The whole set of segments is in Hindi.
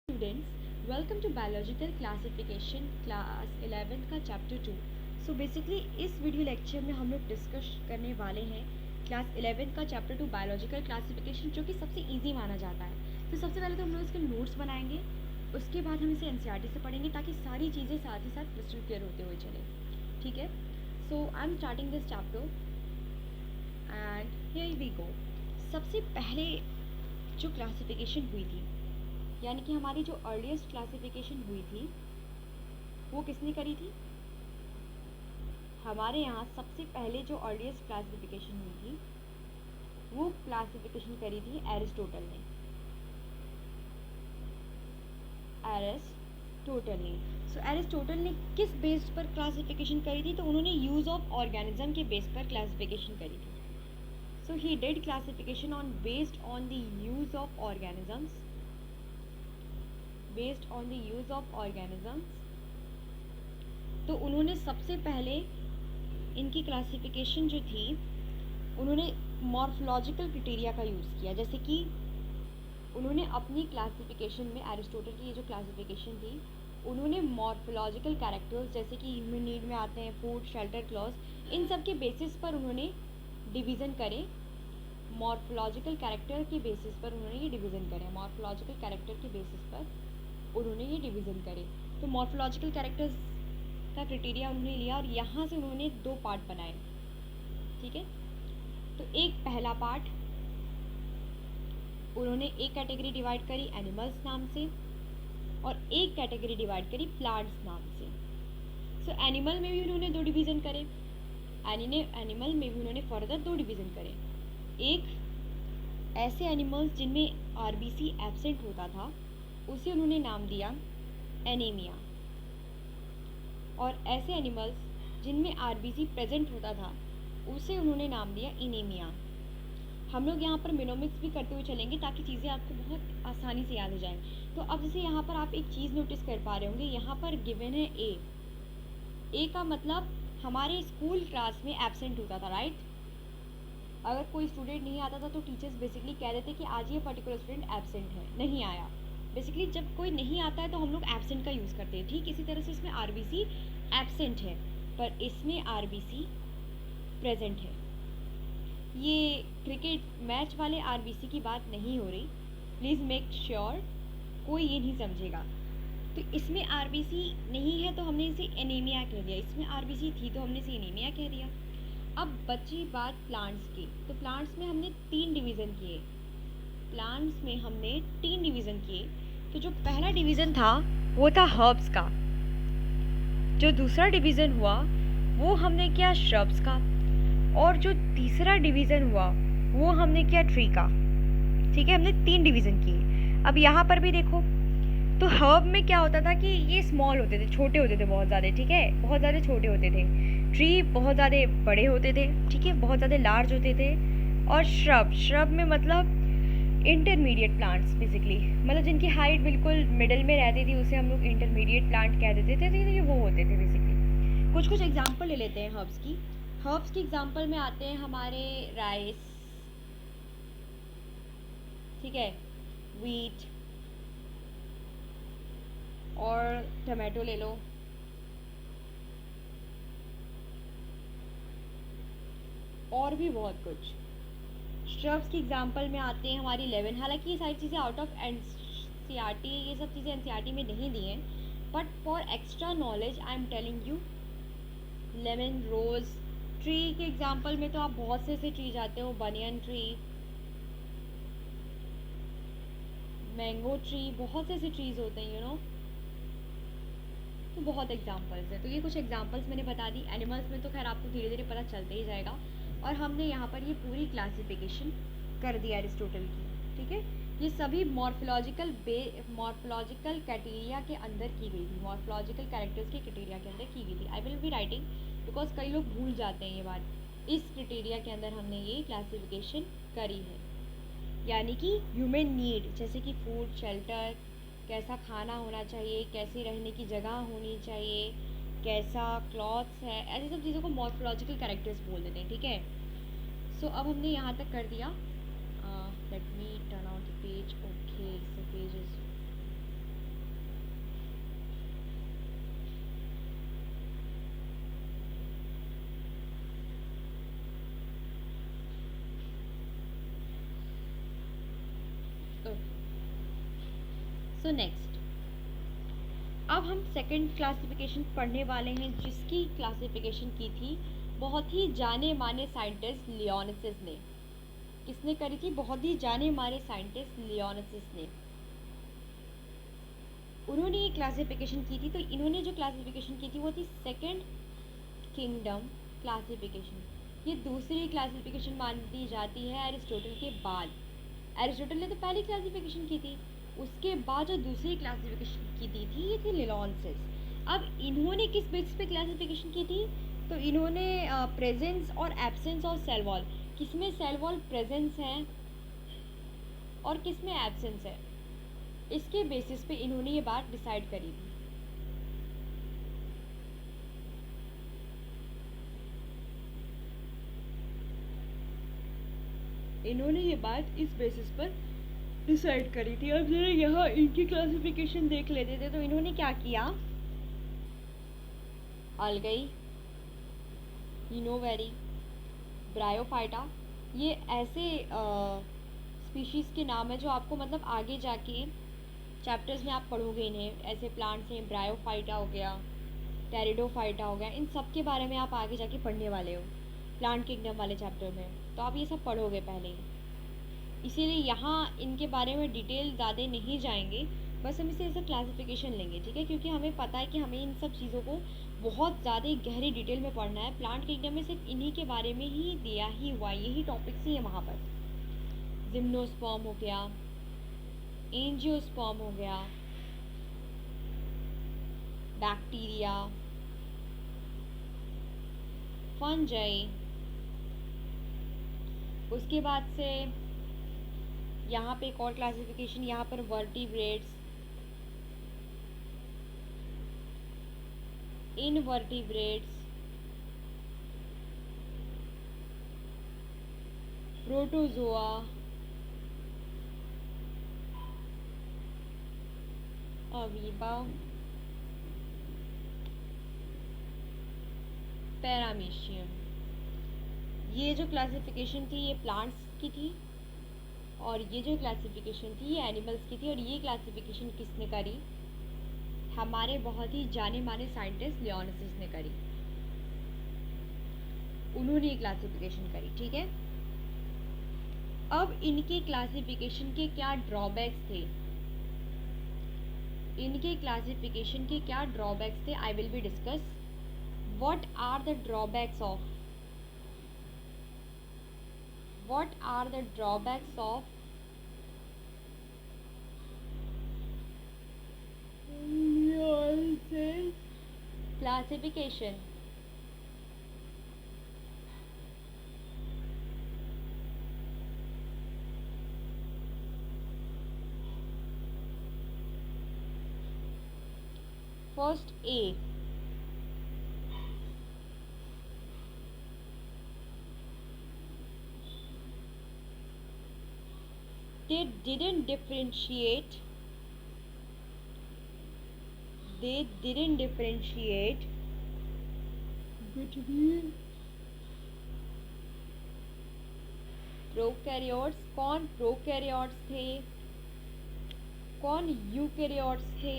Students, welcome to Biological Classification Class 11 का Chapter 2। So basically इस वीडियो लेक्चर में हम लोग डिस्कस करने वाले हैं क्लास 11 का Chapter 2 Biological Classification, जो कि सबसे इजी माना जाता है। तो सबसे पहले तो हम लोग इसके नोट्स बनाएंगे, उसके बाद हम इसे एनसीईआरटी से पढ़ेंगे ताकि सारी चीज़ें साथ ही साथ क्रिस्टल क्लियर होते हुए चले। ठीक है, so I am starting this chapter and here we go. सबसे पहले जो क्लासिफिकेशन हुई थी, यानी कि हमारी जो अर्लीस्ट क्लासिफिकेशन हुई थी वो किसने करी थी? हमारे यहाँ सबसे पहले जो अर्लीस्ट क्लासिफिकेशन हुई थी वो क्लासिफिकेशन करी थी एरिस्टोटल ने। सो एरिस्टोटल ने किस बेस पर क्लासिफिकेशन करी थी? तो उन्होंने यूज़ ऑफ ऑर्गेनिज्म के बेस पर क्लासिफिकेशन करी थी। So he did classification on based on the use of organisms, based on the use of organisms. तो उन्होंने सबसे पहले इनकी क्लासिफिकेशन जो थी उन्होंने मॉर्फोलॉजिकल क्राइटेरिया का यूज़ किया। जैसे कि उन्होंने अपनी क्लासिफिकेशन में, एरिस्टोटल की ये जो क्लासिफिकेशन थी, उन्होंने मॉर्फोलॉजिकल कैरेक्टर्स जैसे कि ह्यूमन नीड में आते हैं फूड, शेल्टर, क्लॉज, इन सब के बेसिस पर उन्होंने डिवीज़न करे। मॉर्फोलॉजिकल कैरेक्टर के बेसिस पर उन्होंने ये डिवीज़न करे, मॉर्फोलॉजिकल कैरेक्टर के बेसिस पर उन्होंने ये डिवीज़न करे। तो मॉर्फोलॉजिकल कैरेक्टर्स का क्राइटेरिया उन्होंने लिया और यहाँ से उन्होंने दो पार्ट बनाए। ठीक है, तो एक पहला पार्ट उन्होंने एक कैटेगरी डिवाइड करी एनिमल्स नाम से और एक कैटेगरी डिवाइड करी प्लांट्स नाम से। सो एनिमल में भी उन्होंने दो डिवीज़न करे, एनिमल में भी उन्होंने फर्दर दो डिवीज़न करे। एक ऐसे एनिमल्स जिनमें आरबीसी एब्सेंट होता था उसे उन्होंने नाम दिया एनीमिया, और ऐसे एनिमल्स जिनमें आरबीसी प्रेजेंट होता था उसे उन्होंने नाम दिया इनेमिया। हम लोग यहाँ पर मिनोमिक्स भी करते हुए चलेंगे ताकि चीज़ें आपको बहुत आसानी से याद हो जाएं। तो अब जैसे यहाँ पर आप एक चीज़ नोटिस कर पा रहे होंगे, यहाँ पर गिवन है ए का मतलब हमारे स्कूल क्लास में एब्सेंट होता था, राइट? अगर कोई स्टूडेंट नहीं आता था तो टीचर्स बेसिकली कह देते कि आज ये पर्टिकुलर स्टूडेंट एब्सेंट है, नहीं आया। बेसिकली जब कोई नहीं आता है तो हम लोग एब्सेंट का यूज़ करते हैं। ठीक इसी तरह से इसमें आरबीसी एब्सेंट है पर इसमें आरबीसी प्रेजेंट है। ये क्रिकेट मैच वाले आरबीसी की बात नहीं हो रही, प्लीज़ मेक श्योर कोई ये नहीं समझेगा। तो इसमें आरबीसी नहीं है तो हमने इसे एनीमिया कह दिया, इसमें आरबीसी थी तो हमने इसे एनीमिया कह दिया। अब बची बात प्लांट्स की, तो प्लांट्स में हमने तीन डिवीज़न किए। प्लांट्स में हमने तीन डिवीज़न किए। तो जो पहला डिवीज़न था वो था हर्ब्स का, जो दूसरा डिवीज़न हुआ वो हमने किया श्रब्स का, और जो तीसरा डिवीज़न हुआ वो हमने किया ट्री का। ठीक है, हमने तीन डिवीज़न किए। अब यहाँ पर भी देखो, तो हर्ब में क्या होता था कि ये स्मॉल होते थे, छोटे होते थे बहुत ज़्यादा। ठीक है, बहुत ज़्यादा छोटे होते थे। ट्री बहुत ज़्यादा बड़े होते थे, ठीक है, बहुत ज़्यादा लार्ज होते थे। और श्रब में मतलब इंटरमीडिएट प्लांट्स, बेसिकली मतलब जिनकी हाइट बिल्कुल मिडल में रहती थी उसे हम लोग इंटरमीडिएट प्लांट कह देते थे। तो ये वो होते थे बेसिकली। कुछ कुछ एग्जाम्पल ले लेते हैं हर्ब्स की। हर्ब्स की एग्जाम्पल में आते हैं हमारे राइस, ठीक है, वीट, और टमाटो ले लो, और भी बहुत कुछ। श्रब्स की एग्जाम्पल में आते हैं हमारी लेमन। हालांकि ये सारी चीज़ें आउट ऑफ एनसीईआरटी, ये सब चीज़ें एनसीईआरटी में नहीं दी हैं, but for extra knowledge I am telling you. Lemon, rose. Tree के एग्जाम्पल में तो आप बहुत से ऐसे ट्री जाते हो, बनियन ट्री, मैंगो ट्री, बहुत से ऐसे ट्रीज़ होते हैं, यू नो। तो बहुत एग्जांपल्स हैं। तो ये कुछ एग्जांपल्स मैंने बता दी। एनिमल्स में तो खैर आपको धीरे धीरे पता चलते ही जाएगा। और हमने यहाँ पर ये पूरी क्लासिफिकेशन कर दी एरिस्टोटल की। ठीक है, ये सभी मॉर्फोलॉजिकल क्राइटेरिया के अंदर की गई थी, मॉर्फोलॉजिकल कैरेक्टर्स के क्राइटेरिया के अंदर की गई थी। I will be writing because कई लोग भूल जाते हैं ये बात। इस क्राइटेरिया के अंदर हमने ये क्लासिफिकेशन करी है, यानी कि ह्यूमन नीड जैसे कि फूड, शेल्टर, कैसा खाना होना चाहिए, कैसी रहने की जगह होनी चाहिए, कैसा क्लॉथ्स है, ऐसी सब चीज़ों को मॉर्फोलॉजिकल कैरेक्टर्स बोल देते हैं। ठीक है, सो अब हमने यहाँ तक कर दिया। Let me turn out the page. Okay, so page is so next, अब हम सेकंड क्लासिफिकेशन पढ़ने वाले हैं, जिसकी क्लासिफिकेशन की थी बहुत ही जाने माने साइंटिस्ट लियोनासिस ने। किसने करी थी? बहुत ही जाने माने साइंटिस्ट लियोनासिस ने। उन्होंने ये क्लासिफिकेशन की थी। तो इन्होंने जो क्लासिफिकेशन की थी वो थी सेकंड किंगडम क्लासिफिकेशन। ये दूसरी क्लासिफिकेशन मानी जाती है एरिस्टोटल के बाद। एरिस्टोटल ने तो पहली क्लासिफिकेशन की थी, उसके बाद जो दूसरी क्लासिफिकेशन की थी ये थी लियोनासिस। अब इन्होंने किस बेसिस पे क्लासिफिकेशन की थी? तो इन्होंने प्रेजेंस और एब्सेंस ऑफ सेल वॉल, किसमें सेल वॉल प्रेजेंस है और किसमें एब्सेंस है, इसके बेसिस पे इन्होंने ये बात डिसाइड करी थी। इन्होंने ये बात इस बेसिस पर डिसाइड करी थी। अब जरा यहाँ इनकी क्लासिफिकेशन देख लेते थे। तो इन्होंने क्या किया? अलगई, इनोवेरी, ब्रायोफाइटा, ये ऐसे स्पीशीज़ के नाम है जो आपको मतलब आगे जाके चैप्टर्स में आप पढ़ोगे इन्हें। ऐसे प्लांट्स हैं, ब्रायोफाइटा हो गया, टेरिडोफाइटा हो गया, इन सब के बारे में आप आगे जाके पढ़ने वाले हो प्लांट किंगडम वाले चैप्टर में। तो आप ये सब पढ़ोगे पहले ही, इसीलिए यहाँ इनके बारे में डिटेल ज़्यादा नहीं जाएंगे, बस हम इसे ऐसा क्लासिफिकेशन लेंगे, ठीक है? क्योंकि हमें पता है कि हमें इन सब चीज़ों को बहुत ज़्यादा गहरी डिटेल में पढ़ना है। प्लांट किंगडम में सिर्फ इन्हीं के बारे में ही दिया ही हुआ, यही टॉपिक्स ही है वहाँ पर। जिम्नोस्पर्म हो गया, एंजियोस्पर्म हो गया, बैक्टीरिया, फंजाई, उसके बाद से यहाँ पे एक और क्लासिफिकेशन, यहाँ पर vertebrates, invertebrates, protozoa, amoeba, paramecium. ये जो क्लासिफिकेशन थी ये प्लांट्स की थी, और ये जो क्लासिफिकेशन थी ये एनिमल्स की थी। और ये क्लासिफिकेशन किसने करी? हमारे बहुत ही जाने माने साइंटिस्ट लियोनासिस ने करी। उन्होंने ये क्लासिफिकेशन करी, ठीक है? अब इनके क्लासिफिकेशन के क्या ड्रॉबैक्स थे? इनके क्लासिफिकेशन के क्या ड्रॉबैक्स थे? I will be discuss what are the drawbacks of classification? First, A, they didn't differentiate between prokaryotes. कौन प्रोकैरियोट्स थे, कौन यूकैरियोट्स थे?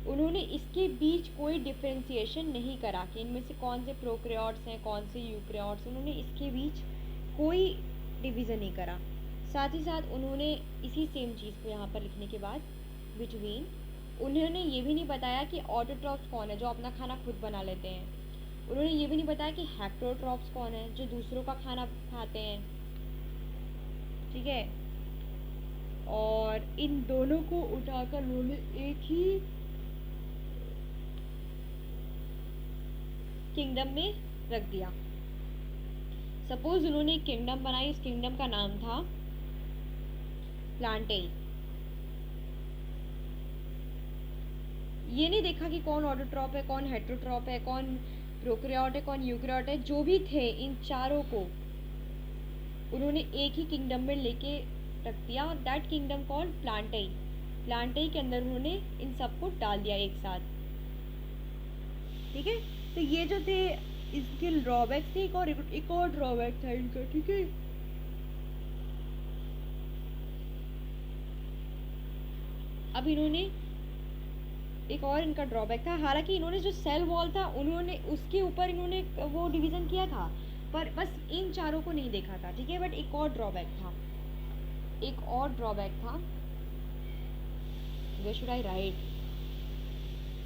उन्होंने इसके बीच कोई डिफ्रेंशिएशन नहीं करा कि इनमें से कौन से प्रोकैरियोट्स हैं, कौन से यूकैरियोट्स। उन्होंने इसके बीच कोई डिवीज़न नहीं करा। साथ ही साथ उन्होंने इसी सेम चीज़ को यहाँ पर लिखने के बाद बिटवीन, उन्होंने ये भी नहीं बताया कि ऑटोट्रॉप्स कौन है जो अपना खाना खुद बना लेते हैं। उन्होंने ये भी नहीं बताया कि हेक्टोट्रॉप्स कौन है जो दूसरों का खाना खाते हैं, ठीक है? और इन दोनों को उठाकर उन्होंने एक ही किंगडम में रख दिया। सपोज उन्होंने एक किंगडम बनाई, उस किंगडम का नाम था प्लांटेई। ये नहीं देखा कि कौन ऑटोट्रॉप है, कौन हेटेरोट्रॉप है, कौन प्रोकैरियोट है, कौन यूकैरियोट है। जो भी थे इन चारों को उन्होंने एक ही किंगडम में लेके रख दिया, और दैट किंगडम कॉल्ड प्लांटेई। प्लांटेई के अंदर उन्होंने इन सबको डाल दिया एक साथ, ठीक है? तो ये जो थे इसके ड्रॉबैक्स थे। एक और ड्रॉबैक था इनका, ठीक है? अब इन्होंने एक और इनका ड्रॉबैक था, हालांकि इन्होंने जो सेल वॉल था उन्होंने उसके ऊपर इन्होंने वो डिवीज़न किया था, पर बस इन चारों को नहीं देखा था, ठीक है। बट एक और ड्रॉबैक था, एक और ड्रॉबैक था, वेयर शुड आई राइट,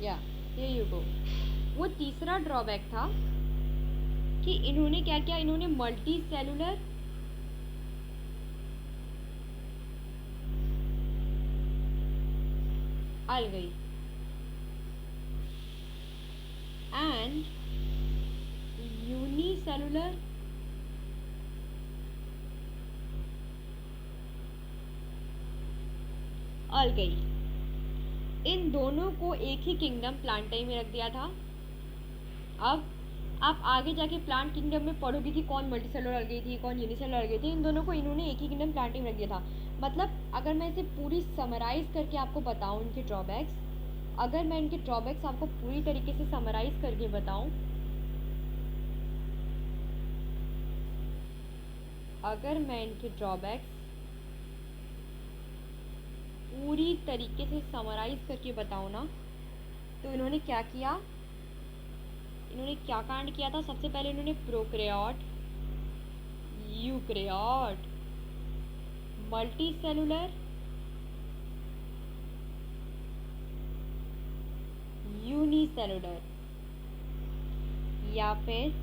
या हियर यू गो। वो तीसरा ड्रॉबैक था कि इन्होंने क्या किया, इन्होंने multi cellular algae and unicellular algae, इन दोनों को एक ही किंगडम प्लांटाई में रख दिया था। अब आप आगे जाके प्लांट किंगडम में पढ़ोगे कि कौन मल्टीसेलुलर अलगे थी, कौन यूनिसेलुलर अलगे थी। इन दोनों को इन्होंने एक ही किंगडम प्लांटाई में रख दिया था। मतलब अगर मैं इसे पूरी समराइज करके आपको बताऊं इनके ड्रॉबैक्स, अगर मैं इनके ड्रॉबैक्स आपको पूरी तरीके से समराइज करके बताऊं, अगर मैं इनके ड्रॉबैक्स पूरी तरीके से समराइज करके बताऊं ना, तो इन्होंने क्या किया, इन्होंने क्या कांड किया था। सबसे पहले इन्होंने प्रोकैरियोट, यूकैरियोट, मल्टीसेलुलर, यूनिसेलुलर या फिर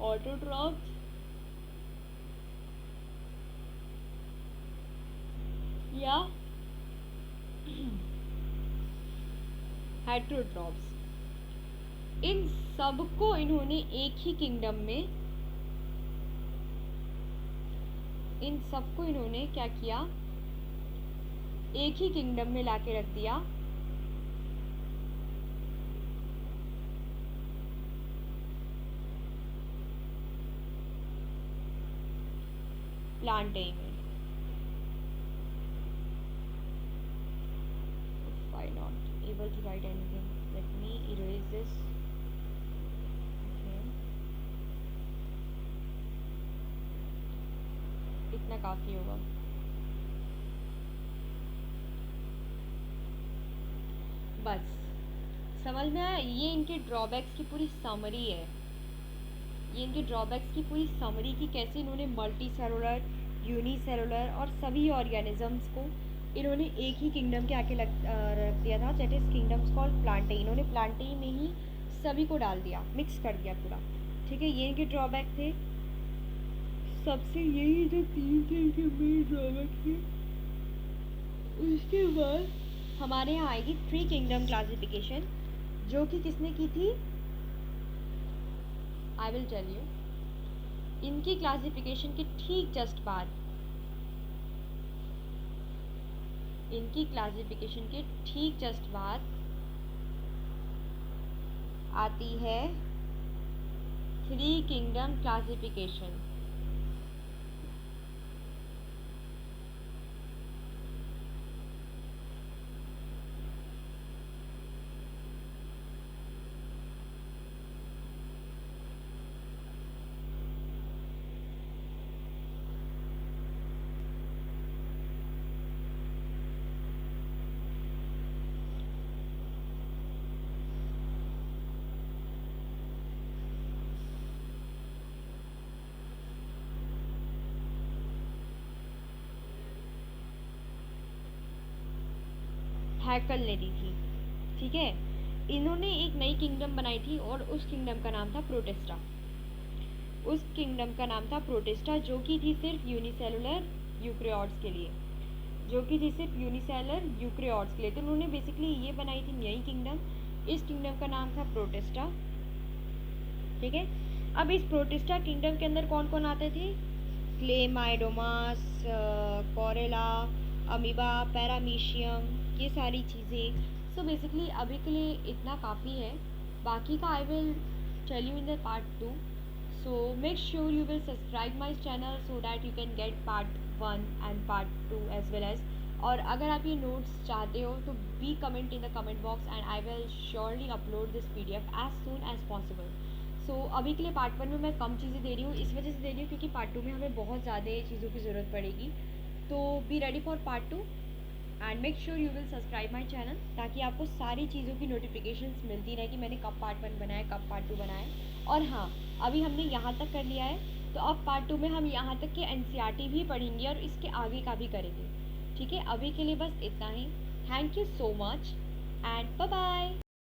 ऑटोट्रॉफ्स या हेटेरोट्रॉफ्स, इन सबको इन्होंने एक ही किंगडम में, इन सबको इन्होंने क्या किया, एक ही किंगडम में लाके रख दिया। प्लांटाई में। Why not able to write anything? Let me erase this. Okay. इतना काफी होगा। बस समझ में आया, ये इनके ड्रॉबैक्स की पूरी समरी है, ये इनके ड्रॉबैक्स की पूरी समरी की कैसे इन्होंने मल्टी सेलुलर, यूनिसेलुलर और सभी ऑर्गेनिजम्स को इन्होंने एक ही किंगडम के आके रख दिया था, दैट इज किंगडम्स कॉल्ड प्लांटाई। इन्होंने प्लांटाई में ही सभी को डाल दिया, मिक्स कर दिया पूरा, ठीक है। ये इनके ड्रॉबैक थे सबसे, यही जो तीन थे इनके मेन ड्रॉबैक थे। उसके बाद हमारे यहाँ आएगी थ्री किंगडम क्लासिफिकेशन, जो कि किसने की थी, आई विल टेल यू। इनकी क्लासिफिकेशन के ठीक जस्ट बाद, इनकी क्लासिफिकेशन के ठीक जस्ट बाद आती है थ्री किंगडम क्लासिफिकेशन। हैकल ने दी थी, ठीक है। इन्होंने एक नई किंगडम बनाई थी और उस किंगडम का नाम था प्रोटिस्टा। उस किंगडम का नाम था प्रोटिस्टा, जो कि थी सिर्फ यूनिसेलुलर यूकैरियोट्स के लिए, जो कि थी सिर्फ यूनिसेलुलर यूकैरियोट्स के लिए। तो उन्होंने बेसिकली ये बनाई थी नई किंगडम, इस किंगडम का नाम था प्रोटिस्टा, ठीक है। अब इस प्रोटिस्टा किंगडम के अंदर कौन कौन आते थे, क्लेमाइडोमास, कोरेला, अमीबा, पैरामीशियम, ये सारी चीज़ें। सो बेसिकली अभी के लिए इतना काफ़ी है, बाकी का I will tell you in the part 2। So make sure you will subscribe my channel so that you can get part 1 and part 2 as well as, और अगर आप ये notes चाहते हो तो be comment in the comment box and I will surely upload this PDF as soon as possible। सो अभी के लिए पार्ट 1 में मैं कम चीज़ें दे रही हूँ, इस वजह से दे रही हूँ क्योंकि पार्ट 2 में हमें बहुत ज़्यादा चीज़ों की ज़रूरत पड़ेगी। तो be ready for part 2। And make sure you will subscribe my channel, ताकि आपको सारी चीज़ों की नोटिफिकेशंस मिलती रहे कि मैंने कब पार्ट 1 बनाया, कब पार्ट 2 बनाया। और हाँ, अभी हमने यहाँ तक कर लिया है, तो अब पार्ट 2 में हम यहाँ तक के एनसीईआरटी भी पढ़ेंगे और इसके आगे का भी करेंगे। ठीक है, अभी के लिए बस इतना ही। Thank you so much and bye bye.